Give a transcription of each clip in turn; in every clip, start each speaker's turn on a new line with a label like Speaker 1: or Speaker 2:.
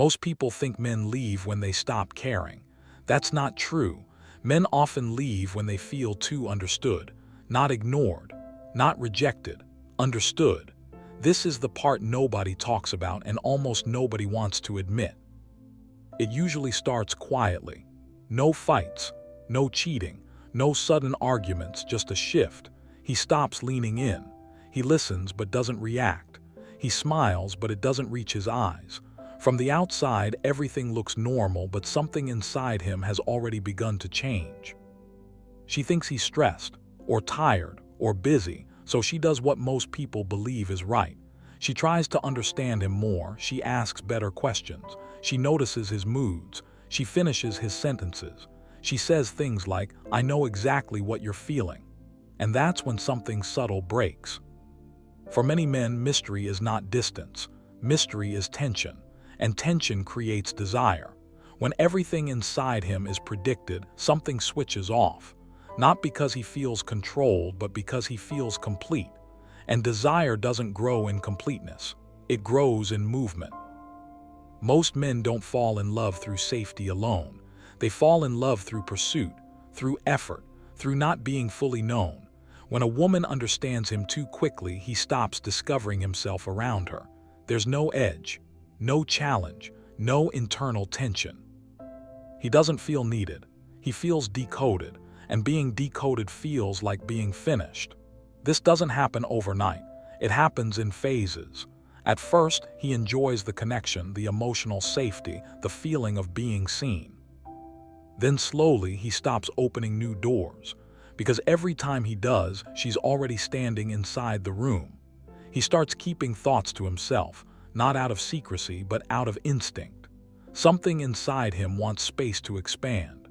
Speaker 1: Most people think men leave when they stop caring. That's not true. Men often leave when they feel too understood, not ignored, not rejected, understood. This is the part nobody talks about and almost nobody wants to admit. It usually starts quietly. No fights, no cheating, no sudden arguments, just a shift. He stops leaning in. He listens but doesn't react. He smiles but it doesn't reach his eyes. From the outside, everything looks normal, but something inside him has already begun to change. She thinks he's stressed, or tired, or busy, so she does what most people believe is right. She tries to understand him more, she asks better questions, she notices his moods, she finishes his sentences. She says things like, "I know exactly what you're feeling." And that's when something subtle breaks. For many men, mystery is not distance. Mystery is tension, and tension creates desire. When everything inside him is predicted, something switches off. Not because he feels controlled, but because he feels complete. And desire doesn't grow in completeness. It grows in movement. Most men don't fall in love through safety alone. They fall in love through pursuit, through effort, through not being fully known. When a woman understands him too quickly, he stops discovering himself around her. There's no edge, no challenge, no internal tension. He doesn't feel needed. He feels decoded, and being decoded feels like being finished. This doesn't happen overnight. It happens in phases. At first, he enjoys the connection, the emotional safety, the feeling of being seen. Then slowly, he stops opening new doors, because every time he does, she's already standing inside the room. He starts keeping thoughts to himself, not out of secrecy, but out of instinct. Something inside him wants space to expand.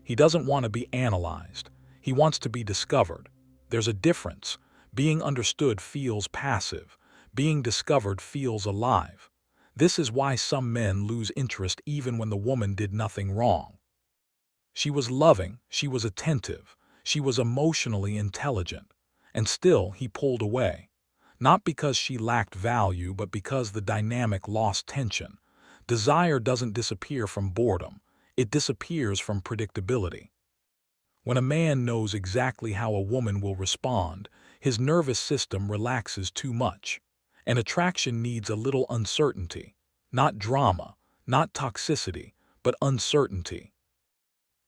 Speaker 1: He doesn't want to be analyzed. He wants to be discovered. There's a difference. Being understood feels passive. Being discovered feels alive. This is why some men lose interest even when the woman did nothing wrong. She was loving, she was attentive, she was emotionally intelligent, and still he pulled away. Not because she lacked value, but because the dynamic lost tension. Desire doesn't disappear from boredom. It disappears from predictability. When a man knows exactly how a woman will respond, his nervous system relaxes too much. An attraction needs a little uncertainty. Not drama, not toxicity, but uncertainty.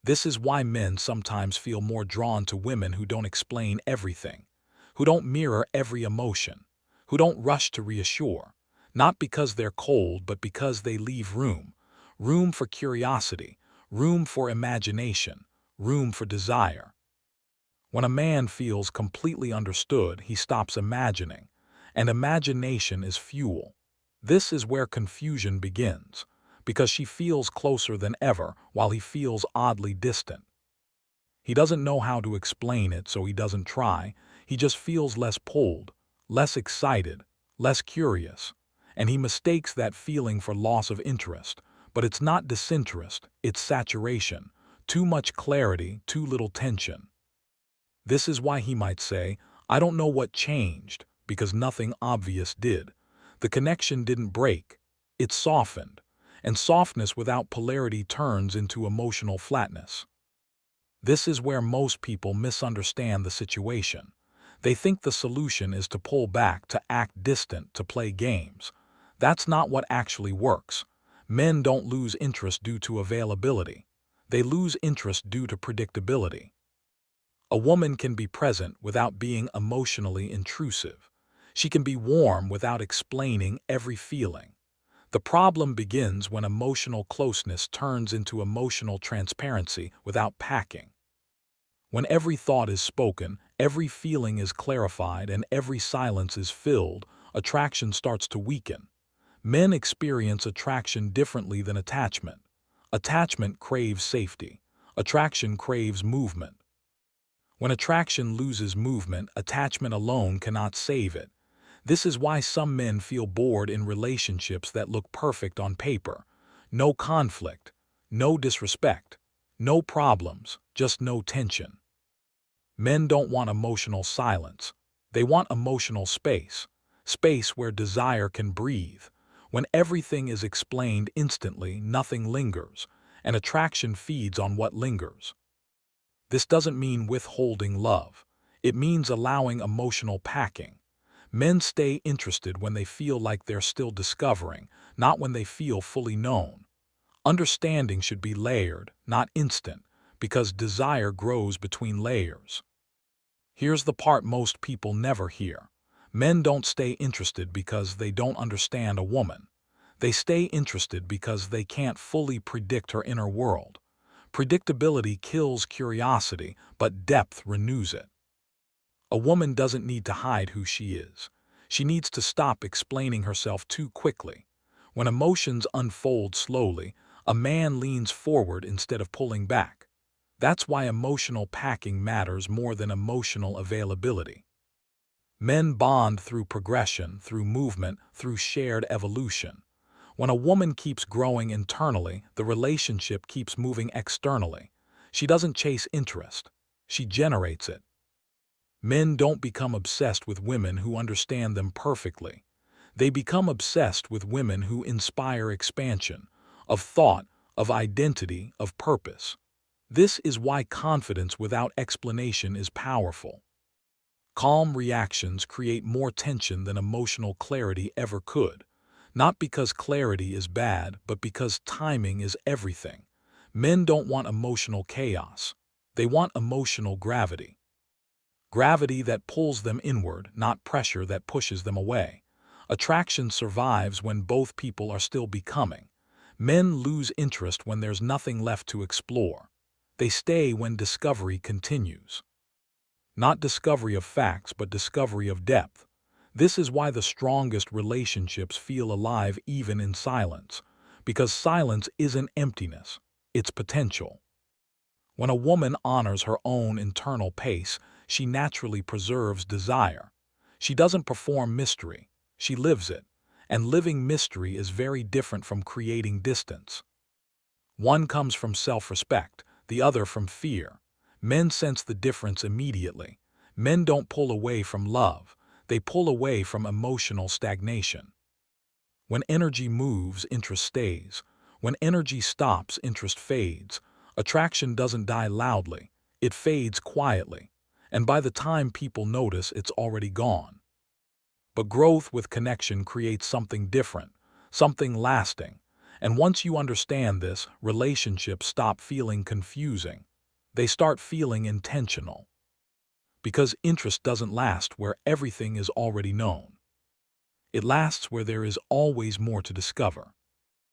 Speaker 1: This is why men sometimes feel more drawn to women who don't explain everything, who don't mirror every emotion, who don't rush to reassure, not because they're cold, but because they leave room for curiosity, room for imagination, room for desire. When a man feels completely understood, he stops imagining, and imagination is fuel. This is where confusion begins, because she feels closer than ever while he feels oddly distant. He doesn't know how to explain it, so he doesn't try. He just feels less pulled, less excited, less curious, and he mistakes that feeling for loss of interest. But it's not disinterest, it's saturation. Too much clarity, too little tension. This is why he might say, "I don't know what changed," because nothing obvious did. The connection didn't break, it softened, and softness without polarity turns into emotional flatness. This is where most people misunderstand the situation. They think the solution is to pull back, to act distant, to play games. That's not what actually works. Men don't lose interest due to availability. They lose interest due to predictability. A woman can be present without being emotionally intrusive. She can be warm without explaining every feeling. The problem begins when emotional closeness turns into emotional transparency without packing. When every thought is spoken, every feeling is clarified, and every silence is filled, attraction starts to weaken. Men experience attraction differently than attachment. Attachment craves safety. Attraction craves movement. When attraction loses movement, attachment alone cannot save it. This is why some men feel bored in relationships that look perfect on paper. No conflict, no disrespect, no problems, just no tension. Men don't want emotional silence. They want emotional space, space where desire can breathe. When everything is explained instantly, nothing lingers, and attraction feeds on what lingers. This doesn't mean withholding love. It means allowing emotional packing. Men stay interested when they feel like they're still discovering, not when they feel fully known. Understanding should be layered, not instant, because desire grows between layers. Here's the part most people never hear. Men don't stay interested because they don't understand a woman. They stay interested because they can't fully predict her inner world. Predictability kills curiosity, but depth renews it. A woman doesn't need to hide who she is. She needs to stop explaining herself too quickly. When emotions unfold slowly, a man leans forward instead of pulling back. That's why emotional packing matters more than emotional availability. Men bond through progression, through movement, through shared evolution. When a woman keeps growing internally, the relationship keeps moving externally. She doesn't chase interest. She generates it. Men don't become obsessed with women who understand them perfectly. They become obsessed with women who inspire expansion, of thought, of identity, of purpose. This is why confidence without explanation is powerful. Calm reactions create more tension than emotional clarity ever could. Not because clarity is bad, but because timing is everything. Men don't want emotional chaos. They want emotional gravity. Gravity that pulls them inward, not pressure that pushes them away. Attraction survives when both people are still becoming. Men lose interest when there's nothing left to explore. They stay when discovery continues. Not discovery of facts, but discovery of depth. This is why the strongest relationships feel alive even in silence, because silence isn't emptiness, it's potential. When a woman honors her own internal pace, she naturally preserves desire. She doesn't perform mystery, she lives it, and living mystery is very different from creating distance. One comes from self-respect, the other from fear. Men sense the difference immediately. Men don't pull away from love, they pull away from emotional stagnation. When energy moves, interest stays. When energy stops, interest fades. Attraction doesn't die loudly, it fades quietly. And by the time people notice, it's already gone. But growth with connection creates something different, something lasting. And once you understand this, relationships stop feeling confusing. They start feeling intentional. Because interest doesn't last where everything is already known. It lasts where there is always more to discover.